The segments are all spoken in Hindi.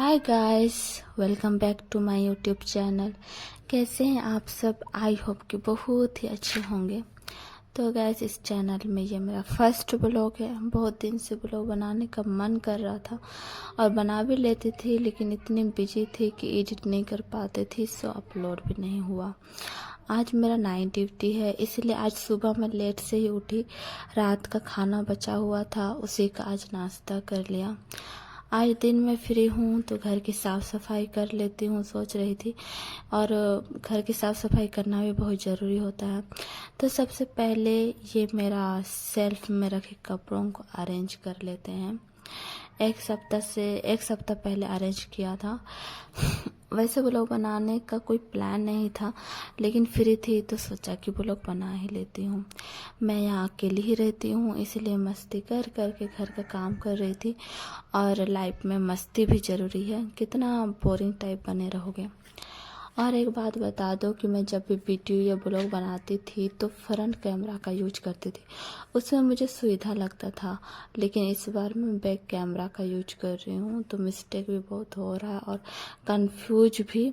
Hi guys, welcome back to my YouTube channel. कैसे हैं आप सब? आई होप कि बहुत ही अच्छे होंगे। तो गाइस, इस चैनल में ये मेरा फर्स्ट ब्लॉग है। बहुत दिन से ब्लॉग बनाने का मन कर रहा था और बना भी लेती थी, लेकिन इतनी बिजी थी कि एडिट नहीं कर पाती थी, सो अपलोड भी नहीं हुआ। आज मेरा नाइट ड्यूटी है, इसलिए आज सुबह मैं लेट से ही उठी। रात का खाना बचा हुआ था, उसी का आज नाश्ता कर लिया। आज दिन में फ्री हूँ तो घर की साफ़ सफाई कर लेती हूँ, सोच रही थी। और घर की साफ़ सफाई करना भी बहुत ज़रूरी होता है। तो सबसे पहले ये मेरा सेल्फ में रखे कपड़ों को अरेंज कर लेते हैं। एक सप्ताह पहले अरेंज किया था। वैसे ब्लॉग बनाने का कोई प्लान नहीं था, लेकिन फ्री थी तो सोचा कि ब्लॉग बना ही लेती हूँ। मैं यहाँ अकेली ही रहती हूँ, इसलिए मस्ती कर कर के घर का काम कर रही थी। और लाइफ में मस्ती भी ज़रूरी है, कितना बोरिंग टाइप बने रहोगे। और एक बात बता दो कि मैं जब भी वीडियो या ब्लॉग बनाती थी तो फ्रंट कैमरा का यूज करती थी। उसमें मुझे सुविधा लगता था, लेकिन इस बार मैं बैक कैमरा का यूज कर रही हूँ तो मिस्टेक भी बहुत हो रहा है और कंफ्यूज भी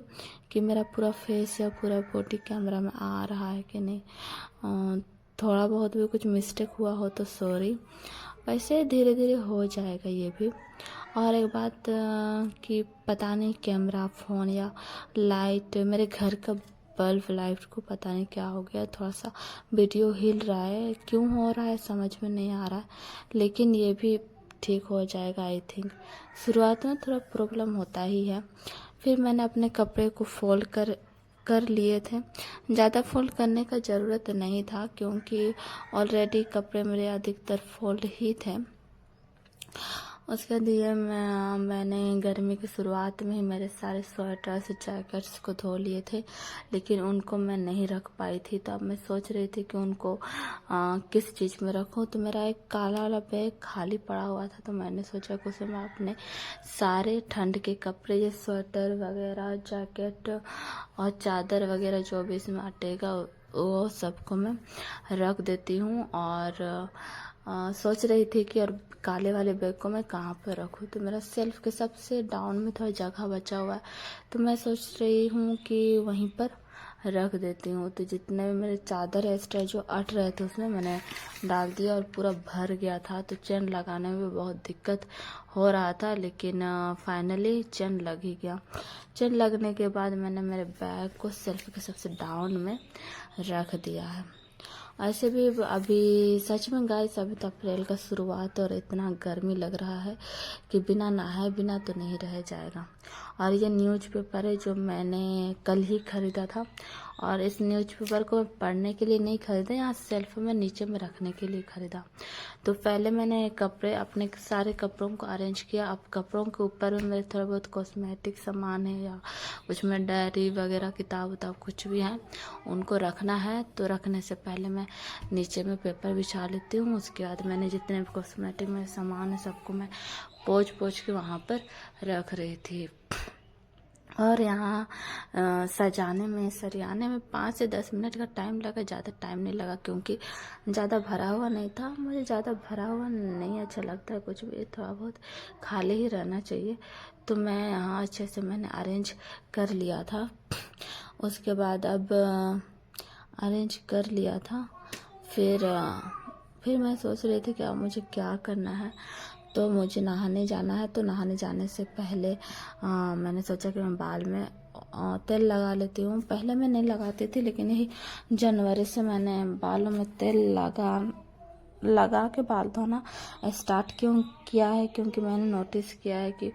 कि मेरा पूरा फेस या पूरा बॉडी कैमरा में आ रहा है कि नहीं। थोड़ा बहुत भी कुछ मिस्टेक हुआ हो तो सॉरी। वैसे धीरे धीरे हो जाएगा ये भी। और एक बात कि पता नहीं कैमरा, फ़ोन या लाइट, मेरे घर का बल्ब लाइट को पता नहीं क्या हो गया, थोड़ा सा वीडियो हिल रहा है। क्यों हो रहा है समझ में नहीं आ रहा है, लेकिन ये भी ठीक हो जाएगा आई थिंक। शुरुआत में थोड़ा प्रॉब्लम होता ही है। फिर मैंने अपने कपड़े को फोल्ड कर लिए थे। ज़्यादा फोल्ड करने का ज़रूरत नहीं था, क्योंकि ऑलरेडी कपड़े मेरे अधिकतर फोल्ड ही थे। उसके लिए मैंने गर्मी की शुरुआत में ही मेरे सारे स्वेटर्स जैकेट्स को धो लिए थे, लेकिन उनको मैं नहीं रख पाई थी। तो अब मैं सोच रही थी कि उनको किस चीज़ में रखूं। तो मेरा एक काला वाला बैग खाली पड़ा हुआ था, तो मैंने सोचा कि उसमें मैं अपने सारे ठंड के कपड़े, जैसे स्वेटर वगैरह, जैकेट और चादर वगैरह जो भी इसमें अटेगा वो सबको मैं रख देती हूँ। और सोच रही थी कि और काले वाले बैग को मैं कहाँ पर रखूँ। तो मेरा सेल्फ के सबसे डाउन में थोड़ा जगह बचा हुआ है, तो मैं सोच रही हूँ कि वहीं पर रख देती हूँ। तो जितने भी मेरे चादर एक्स्ट्रा जो अट रहे थे उसमें मैंने डाल दिया और पूरा भर गया था। तो चेन लगाने में बहुत दिक्कत हो रहा था, लेकिन फाइनली चेन लग ही गया। चेन लगने के बाद मैंने मेरे बैग को सेल्फ के सबसे डाउन में रख दिया है। ऐसे भी अभी सच में गाइस, अभी तो अप्रैल का शुरुआत और इतना गर्मी लग रहा है कि बिना नहाए बिना तो नहीं रह जाएगा। और ये न्यूज़पेपर है जो मैंने कल ही ख़रीदा था, और इस न्यूज़पेपर को पढ़ने के लिए नहीं ख़रीदा, यहाँ सेल्फ में नीचे में रखने के लिए ख़रीदा। तो पहले मैंने कपड़े, अपने सारे कपड़ों को अरेंज किया। अब कपड़ों के ऊपर में मेरे थोड़ा बहुत कॉस्मेटिक सामान है या कुछ में डायरी वगैरह, किताब उताब कुछ भी है, उनको रखना है। तो रखने से पहले मैं नीचे में पेपर बिछा लेती हूँ। उसके बाद मैंने जितने भी कॉस्मेटिक में सामान है सबको मैं पोंछ पोंछ के वहाँ पर रख रही थी। और यहाँ सरियाने में 5 से 10 मिनट का टाइम लगा, ज़्यादा टाइम नहीं लगा, क्योंकि ज़्यादा भरा हुआ नहीं था। मुझे ज़्यादा भरा हुआ नहीं अच्छा लगता है, कुछ भी थोड़ा बहुत खाली ही रहना चाहिए। तो मैं यहाँ अच्छे से मैंने अरेंज कर लिया था। उसके बाद अब अरेंज कर लिया था। फिर मैं सोच रही थी कि अब मुझे क्या करना है। तो मुझे नहाने जाना है, तो नहाने जाने से पहले मैंने सोचा कि मैं बाल में तेल लगा लेती हूँ। पहले मैं नहीं लगाती थी, लेकिन यही जनवरी से मैंने बालों में तेल लगा के बाल धोना स्टार्ट क्यों किया है, क्योंकि मैंने नोटिस किया है कि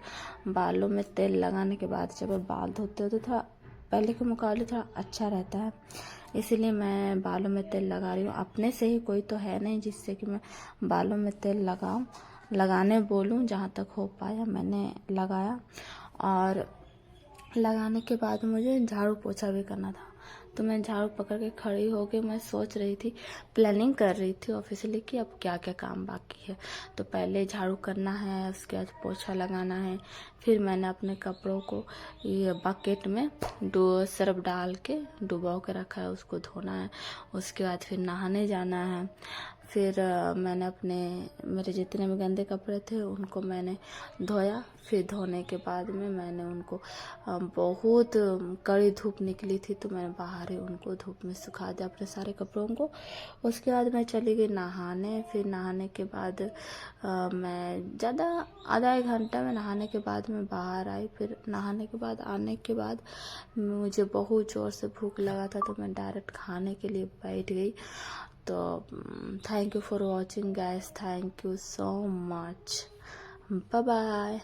बालों में तेल लगाने के बाद जब बाल धोते हो तो थोड़ा पहले के मुकाबले थोड़ा अच्छा रहता है। इसीलिए मैं बालों में तेल लगा रही हूँ। अपने से ही कोई तो है नहीं जिससे कि मैं बालों में तेल लगाने बोलूँ। जहाँ तक हो पाया मैंने लगाया। और लगाने के बाद मुझे झाड़ू पोछा भी करना था, तो मैं झाड़ू पकड़ के खड़ी हो गई। मैं सोच रही थी, प्लानिंग कर रही थी ऑफिशियली कि अब क्या क्या काम बाकी है। तो पहले झाड़ू करना है, उसके बाद पोछा लगाना है। फिर मैंने अपने कपड़ों को ये बकेट में सर्फ डाल के डुबो के रखा है, उसको धोना है। उसके बाद फिर नहाने जाना है। फिर मैंने मेरे जितने भी गंदे कपड़े थे उनको मैंने धोया। फिर धोने के बाद में मैंने उनको बहुत कड़ी धूप निकली थी तो मैंने बाहर ही उनको धूप में सुखा दिया अपने सारे कपड़ों को। उसके बाद मैं चली गई नहाने। फिर नहाने के बाद मैं ज़्यादा आधा एक घंटा में नहाने के बाद मैं बाहर आई। फिर नहाने के बाद आने के बाद मुझे बहुत ज़ोर से भूख लगा था तो मैं डायरेक्ट खाने के लिए बैठ गई। तो thank you for watching guys, thank you so much, bye bye.